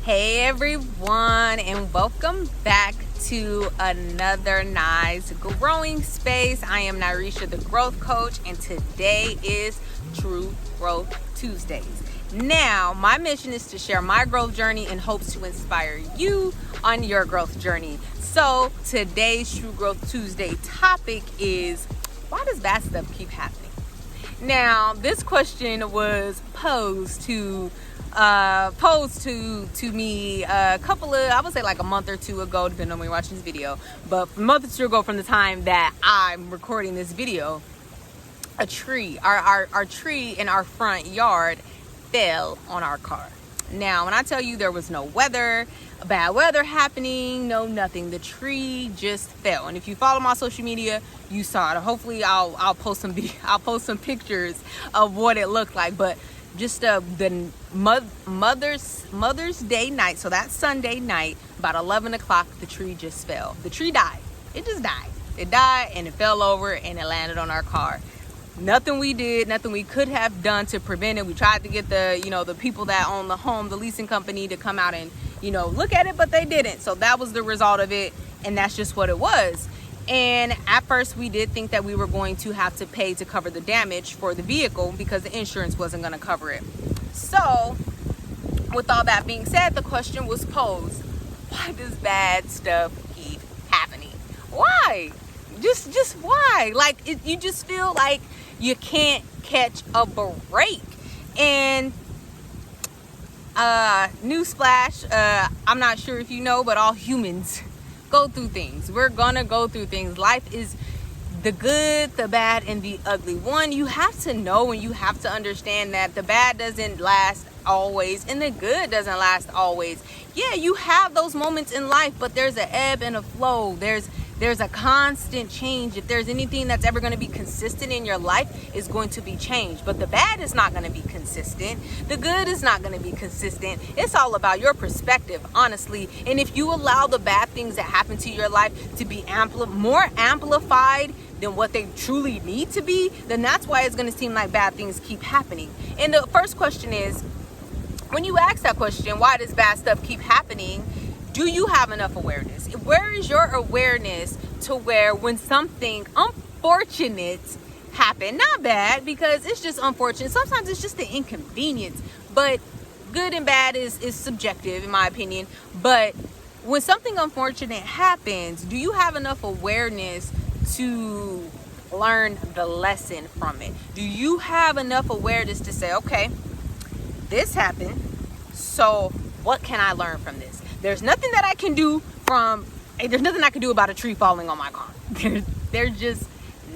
Hey everyone, and welcome back to another nice growing space. I am Narisha, the growth coach, and today is True Growth Tuesdays. Now, my mission is to share my growth journey in hopes to inspire you on your growth journey. So today's True Growth Tuesday topic is, why does bad stuff keep happening? Now, this question was posed to me a couple of, I would say like a month or two ago, depending on when you're watching this video, but a month or two ago from the time that I'm recording this video. A tree, our tree in our front yard fell on our car. Now, when I tell you there was no weather, bad weather happening, no nothing, the tree just fell. And if you follow my social media, you saw it. Hopefully I'll post some pictures of what it looked like. But just the Mother's Day night, so that Sunday night, about 11 o'clock, the tree just fell. The tree died. It just died. It died and it fell over and it landed on our car. Nothing we did, nothing we could have done to prevent it. We tried to get the people that own the home, the leasing company, to come out and, look at it, but they didn't. So that was the result of it, and that's just what it was. And at first we did think that we were going to have to pay to cover the damage for the vehicle because the insurance wasn't going to cover it. So with all that being said, the question was posed, why does bad stuff keep happening? Why? Just why? You just feel like you can't catch a break. And newsflash, I'm not sure if you know, but all humans go through things. We're gonna go through things. Life is the good, the bad, and the ugly. One, you have to know and you have to understand that the bad doesn't last always and the good doesn't last always. Yeah, you have those moments in life, but there's an ebb and a flow. There's a constant change. If there's anything that's ever going to be consistent in your life, is going to be changed. But the bad is not going to be consistent. The good is not going to be consistent. It's all about your perspective, honestly. And if you allow the bad things that happen to your life to be more amplified than what they truly need to be, then that's why it's going to seem like bad things keep happening. And the first question is, when you ask that question, why does bad stuff keep happening? Do you have enough awareness? Where is your awareness to where when something unfortunate happen, not bad, because it's just unfortunate. Sometimes it's just the inconvenience, but good and bad is subjective in my opinion. But when something unfortunate happens, do you have enough awareness to learn the lesson from it? Do you have enough awareness to say, okay, this happened, so what can I learn from this? There's nothing that I can do about a tree falling on my car. There's just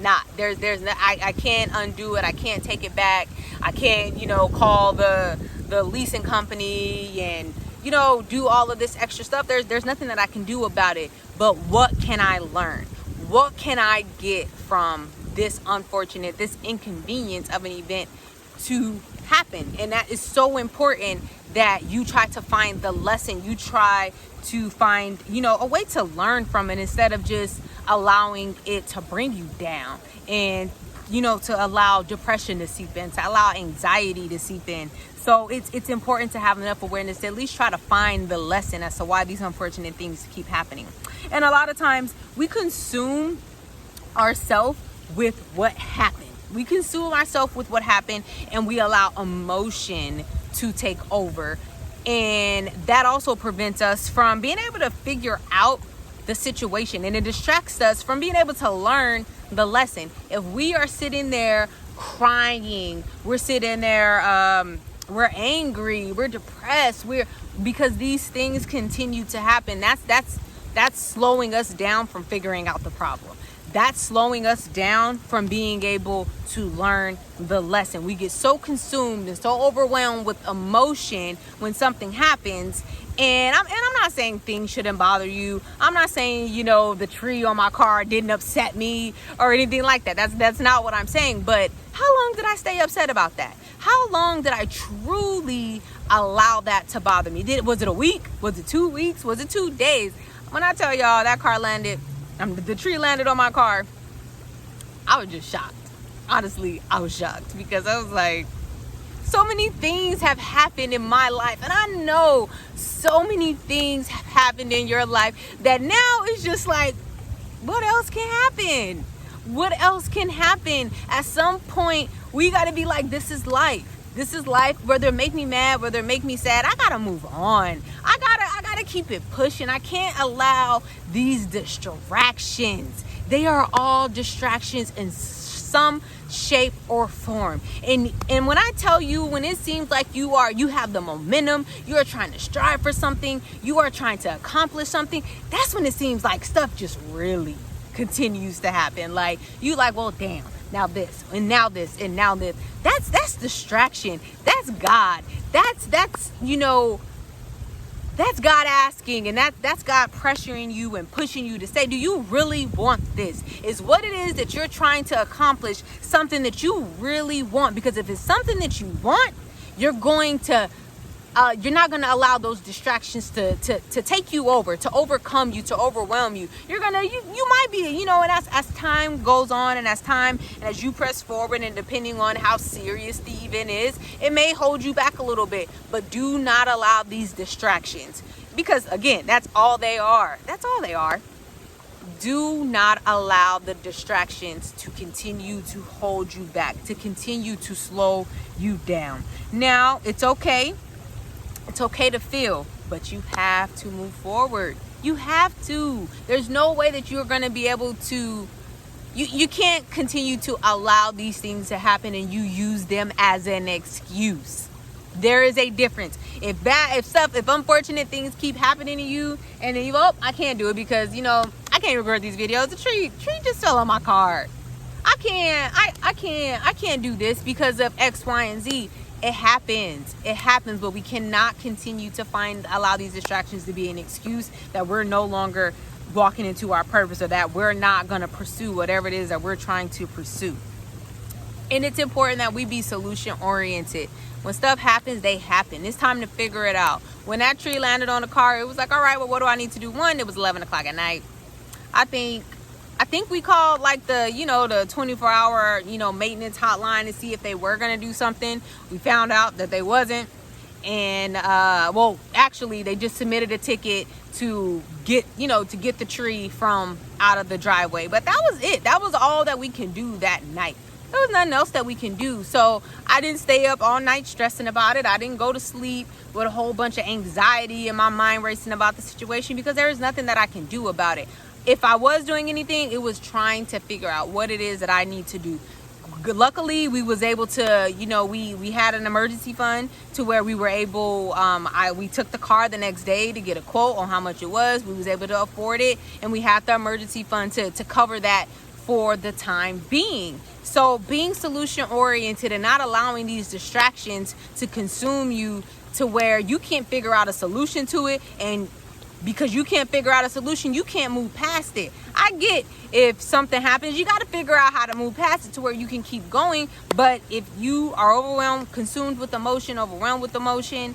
not. I can't undo it. I can't take it back. I can't, call the leasing company and, do all of this extra stuff. There's nothing that I can do about it. But what can I learn? What can I get from this inconvenience of an event to happen? And that is so important, that you try to find the lesson. You try to find, a way to learn from it instead of just allowing it to bring you down and, to allow depression to seep in, to allow anxiety to seep in. So it's important to have enough awareness to at least try to find the lesson as to why these unfortunate things keep happening. And a lot of times we consume ourselves with what happened. We consume ourselves with what happened, and we allow emotion to take over. And that also prevents us from being able to figure out the situation, and it distracts us from being able to learn the lesson. If we are sitting there crying, we're sitting there, we're angry, we're depressed, because these things continue to happen, that's slowing us down from figuring out the problem. That's slowing us down from being able to learn the lesson. We get so consumed and so overwhelmed with emotion when something happens. And I'm not saying things shouldn't bother you. I'm not saying, the tree on my car didn't upset me or anything like that. That's not what I'm saying. But how long did I stay upset about that? How long did I truly allow that to bother me? Was it a week? Was it 2 weeks? Was it 2 days? When I tell y'all that car landed, the tree landed on my car, I was just shocked. Honestly, I was shocked because I was like, So many things have happened in my life, and I know so many things have happened in your life that now it's just like, what else can happen? What else can happen? At some point, we got to be like, this is life. This is life. Whether it make me mad, whether it make me sad, I gotta move on. I gotta keep it pushing. I can't allow these distractions. They are all distractions in some shape or form. And when I tell you, when it seems like you have the momentum, you are trying to strive for something, you are trying to accomplish something, that's when it seems like stuff just really continues to happen. Like you like, well, damn, now this and now this and now this. That's distraction. That's God. That's that's God asking, and that's God pressuring you and pushing you to say, do you really want this? Is what it is that you're trying to accomplish something that you really want? Because if it's something that you want, you're not going to allow those distractions to take you over, to overcome you, to overwhelm you. You might be, and as time goes on and as you press forward, and depending on how serious the event is, it may hold you back a little bit. But do not allow these distractions, because again, that's all they are. That's all they are. Do not allow the distractions to continue to hold you back, to continue to slow you down. Now, it's okay. It's okay to feel, but you have to move forward. You have to. There's no way that you're going to be able to, you can't continue to allow these things to happen and you use them as an excuse. There is a difference. If unfortunate things keep happening to you, and then I can't do it because, I can't record these videos. The tree just fell on my car. I can't do this because of X, Y, and Z. It happens, but we cannot continue to allow these distractions to be an excuse that we're no longer walking into our purpose, or that we're not going to pursue whatever it is that we're trying to pursue. And it's important that we be solution oriented. When stuff happens, they happen. It's time to figure it out. When that tree landed on the car, it was like, all right, well, what do I need to do? One, it was 11 o'clock at night. I think we called like the 24-hour, maintenance hotline to see if they were going to do something. We found out that they wasn't. And, actually they just submitted a ticket to get the tree from out of the driveway. But that was it. That was all that we can do that night. There was nothing else that we can do. So I didn't stay up all night stressing about it. I didn't go to sleep with a whole bunch of anxiety in my mind racing about the situation, because there is nothing that I can do about it. If I was doing anything, it was trying to figure out what it is that I need to do. Luckily, we was able to, we had an emergency fund to where we were able, we took the car the next day to get a quote on how much it was. We was able to afford it, and we had the emergency fund to cover that for the time being. So being solution oriented and not allowing these distractions to consume you to where you can't figure out a solution to it, and because you can't figure out a solution, you can't move past it. I get if something happens, you got to figure out how to move past it to where you can keep going. But if you are overwhelmed with emotion,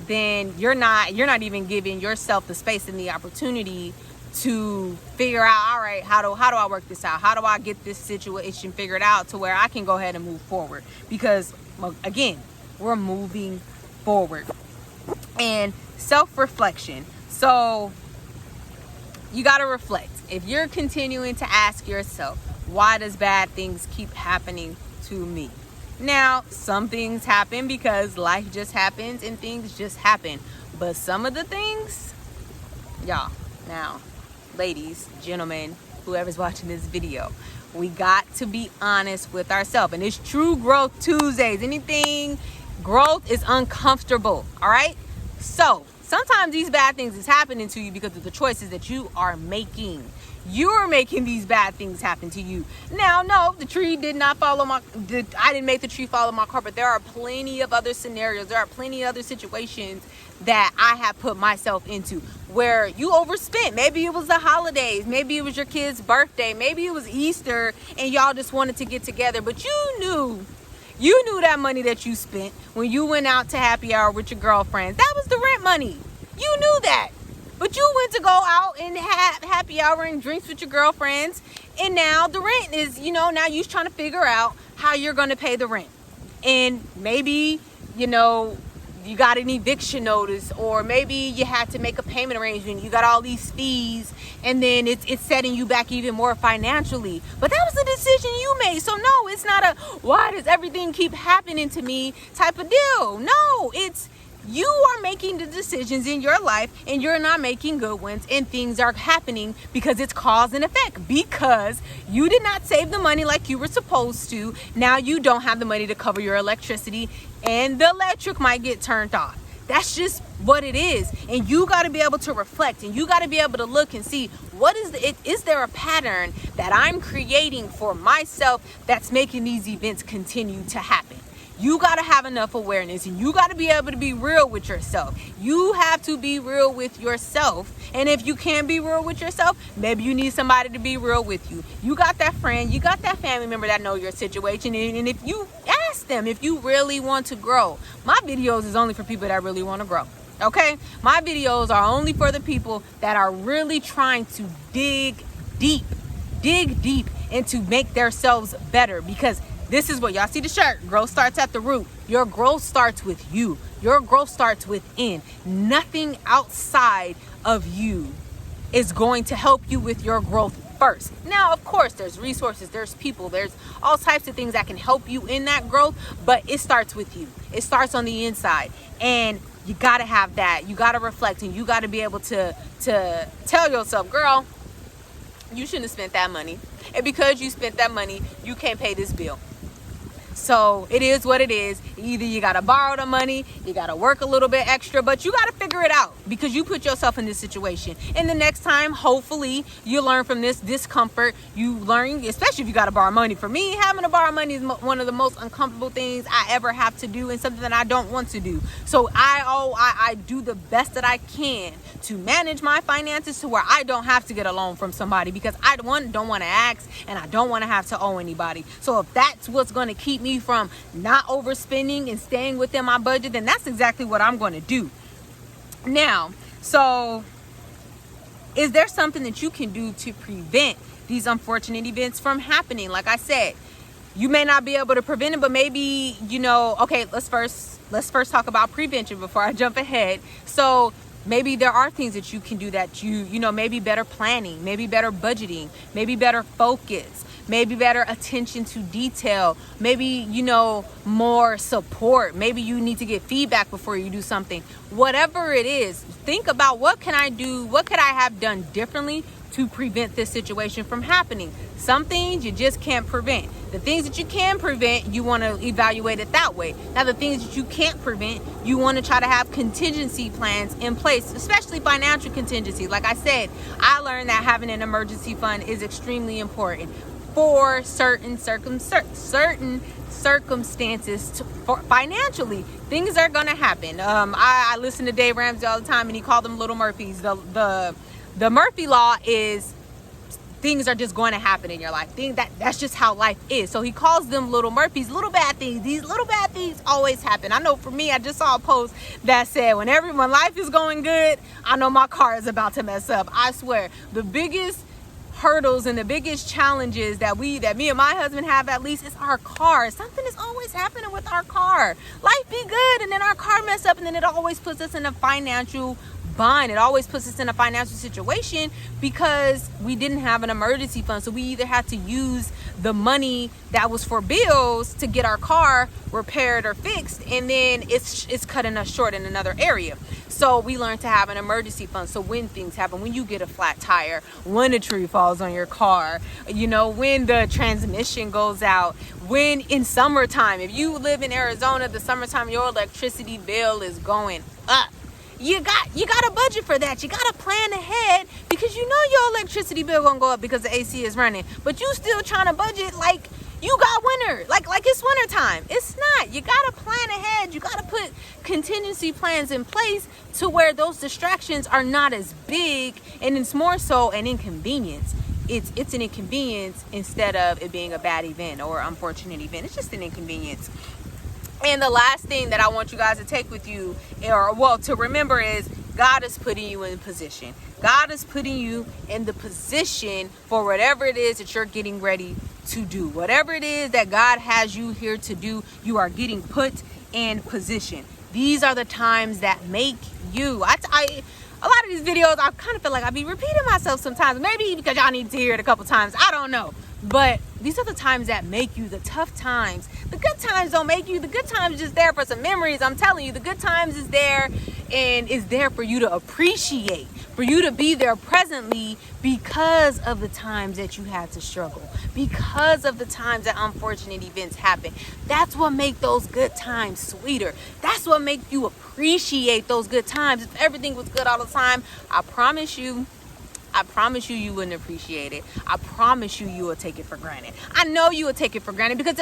then you're not even giving yourself the space and the opportunity to figure out, all right, how do I work this out? How do I get this situation figured out to where I can go ahead and move forward? Because again, we're moving forward. And self-reflection. So you got to reflect. If you're continuing to ask yourself, why does bad things keep happening to me? Now, some things happen because life just happens and things just happen. But some of the things, y'all, now, ladies, gentlemen, whoever's watching this video, we got to be honest with ourselves. And it's True Growth Tuesdays. Anything growth is uncomfortable, all right? So sometimes these bad things is happening to you because of the choices that you are making. You're making these bad things happen to you. Now, no, the tree did not follow I didn't make the tree follow my car, but there are plenty of other scenarios. There are plenty of other situations that I have put myself into where you overspent. Maybe it was the holidays. Maybe it was your kid's birthday. Maybe it was Easter and y'all just wanted to get together, but you knew that money that you spent when you went out to happy hour with your girlfriends, that was the rent money. You knew that. But you went to go out and have happy hour and drinks with your girlfriends. And now the rent is, now you're trying to figure out how you're going to pay the rent. And maybe you know, you got an eviction notice, or maybe you had to make a payment arrangement, you got all these fees, and then it's setting you back even more financially. But that was the decision you made. So no, it's not a why does everything keep happening to me type of deal. No, it's you are making the decisions in your life, and you're not making good ones, and things are happening because it's cause and effect, because you did not save the money like you were supposed to. Now you don't have the money to cover your electricity, and the electric might get turned off. That's just what it is. And you got to be able to reflect, and you got to be able to look and see what is there a pattern that I'm creating for myself that's making these events continue to happen. You got to have enough awareness, and you got to be able to be real with yourself. You have to be real with yourself. And if you can't be real with yourself, maybe you need somebody to be real with you. You got that friend, you got that family member that know your situation. And if you ask them, if you really want to grow, my videos is only for people that really want to grow. Okay? My videos are only for the people that are really trying to dig deep and to make themselves better, because this is what y'all see the shirt. Growth starts at the root. Your growth starts with you. Your growth starts within. Nothing outside of you is going to help you with your growth first. Now, of course, there's resources, there's people, there's all types of things that can help you in that growth, but it starts with you. It starts on the inside. And you got to have that. You got to reflect, and you got to be able to tell yourself, girl, you shouldn't have spent that money. And because you spent that money, you can't pay this bill. So it is what it is. Either you got to borrow the money, you got to work a little bit extra, but you got to figure it out, because you put yourself in this situation. And the next time, hopefully, you learn from this discomfort. You learn, especially if you got to borrow money. For me, having to borrow money is one of the most uncomfortable things I ever have to do, and something that I don't want to do. So I do the best that I can to manage my finances to where I don't have to get a loan from somebody, because I don't want to ask, and I don't want to have to owe anybody. So if that's what's going to keep me from not overspending and staying within my budget, then that's exactly what I'm going to do. Now, so is there something that you can do to prevent these unfortunate events from happening? Like I said, you may not be able to prevent it, but maybe, okay, let's first talk about prevention before I jump ahead. So maybe there are things that you can do that maybe better planning, maybe better budgeting, maybe better focus, maybe better attention to detail, maybe, more support. Maybe you need to get feedback before you do something. Whatever it is, think about what can I do? What could I have done differently to prevent this situation from happening? Some things you just can't prevent. The things that you can prevent, you want to evaluate it that way. Now, the things that you can't prevent, you want to try to have contingency plans in place, especially financial contingency. Like I said, I learned that having an emergency fund is extremely important for certain circumstances financially. Things are going to happen. I listen to Dave Ramsey all the time, and he called them little Murphys. The Murphy law is things are just going to happen in your life. That's just how life is. So he calls them little Murphys, little bad things. These little bad things always happen. I know for me, I just saw a post that said, when life is going good, I know my car is about to mess up. I swear, the biggest hurdles and the biggest challenges that me and my husband have, at least, is our car. Something is always happening with our car. Life be good, and then our car mess up, and then it always puts us in a financial bind. It always puts us in a financial situation because we didn't have an emergency fund. So we either had to use the money that was for bills to get our car repaired or fixed, and then it's cutting us short in another area. So we learned to have an emergency fund. So when things happen, when you get a flat tire, when a tree falls on your car, when the transmission goes out, when in summertime, if you live in Arizona, the summertime, your electricity bill is going up. You got a budget for that. You got to plan ahead, because your electricity bill gonna go up because the AC is running. But you still trying to budget like you got winter, like it's winter time. It's not. You got to plan ahead. You got to put contingency plans in place to where those distractions are not as big, and it's more so an inconvenience. It's an inconvenience instead of it being a bad event or unfortunate event. It's just an inconvenience. And the last thing that I want you guys to take with you, to remember, is God is putting you in position. God is putting you in the position for whatever it is that you're getting ready to do. Whatever it is that God has you here to do, you are getting put and position. These are the times that make you. A lot of these videos, I kind of feel like I be repeating myself sometimes. Maybe because y'all need to hear it a couple times. I don't know. But these are the times that make you. The tough times. The good times don't make you. The good times is just there for some memories. I'm telling you, the good times is there and is there for you to appreciate, for you to be there presently because of the times that you had to struggle, because of the times that unfortunate events happen. That's what make those good times sweeter. That's what make you appreciate those good times. If everything was good all the time, I promise you you wouldn't appreciate it. I promise you will take it for granted. I know you will take it for granted because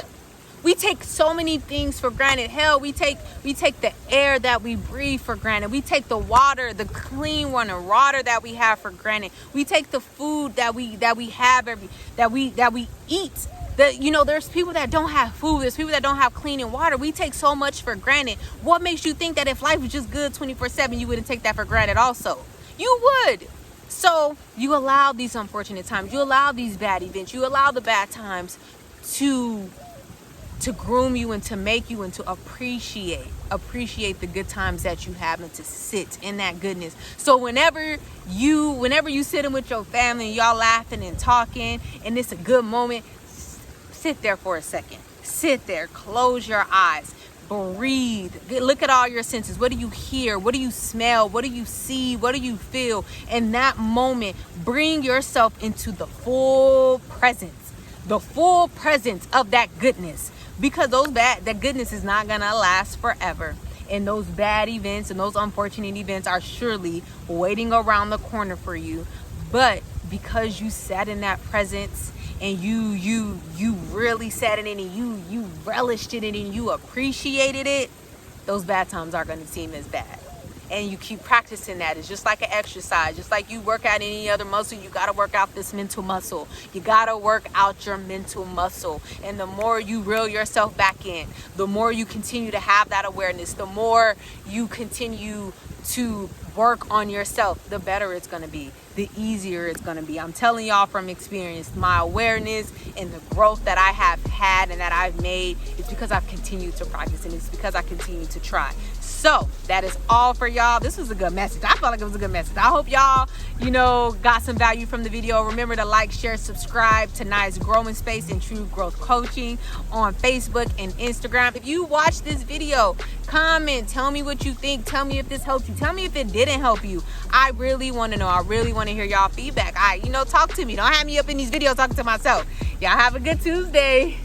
we take so many things for granted. Hell, we take the air that we breathe for granted. We take the water, the clean running water that we have for granted. We take the food that we have that we eat. There's people that don't have food. There's people that don't have clean and water. We take so much for granted. What makes you think that if life was just good 24/7, you wouldn't take that for granted also? You would. So you allow these unfortunate times, you allow these bad events, you allow the bad times to groom you and to make you and to appreciate the good times that you have and to sit in that goodness. So whenever you sitting with your family and y'all laughing and talking and it's a good moment, sit there for a second. Sit there, close your eyes. Breathe. Look at all your senses. What do you hear? What do you smell? What do you see? What do you feel? In that moment, bring yourself into the full presence of that goodness, because that goodness is not gonna last forever. And those bad events and those unfortunate events are surely waiting around the corner for you. But because you sat in that presence and you really sat in it and you relished it and you appreciated it, those bad times aren't going to seem as bad. And you keep practicing that. It's just like an exercise. Just like you work out any other muscle, you got to work out this mental muscle. You got to work out your mental muscle. And the more you reel yourself back in, the more you continue to have that awareness, the more you continue to work on yourself, the better it's going to be, the easier it's going to be. I'm telling y'all from experience, my awareness and the growth that I have had and that I've made is because I've continued to practice, and it's because I continue to try. So that is all for y'all. This was a good message. I felt like it was a good message. I hope y'all, got some value from the video. Remember to like, share, subscribe to Nice Growing Space and True Growth Coaching on Facebook and Instagram. If you watch this video, comment, tell me what you think. Tell me if this helped you. Tell me if it didn't help you. I really want to know. I really want to hear y'all feedback. Talk to me. Don't have me up in these videos talking to myself. Y'all have a good Tuesday.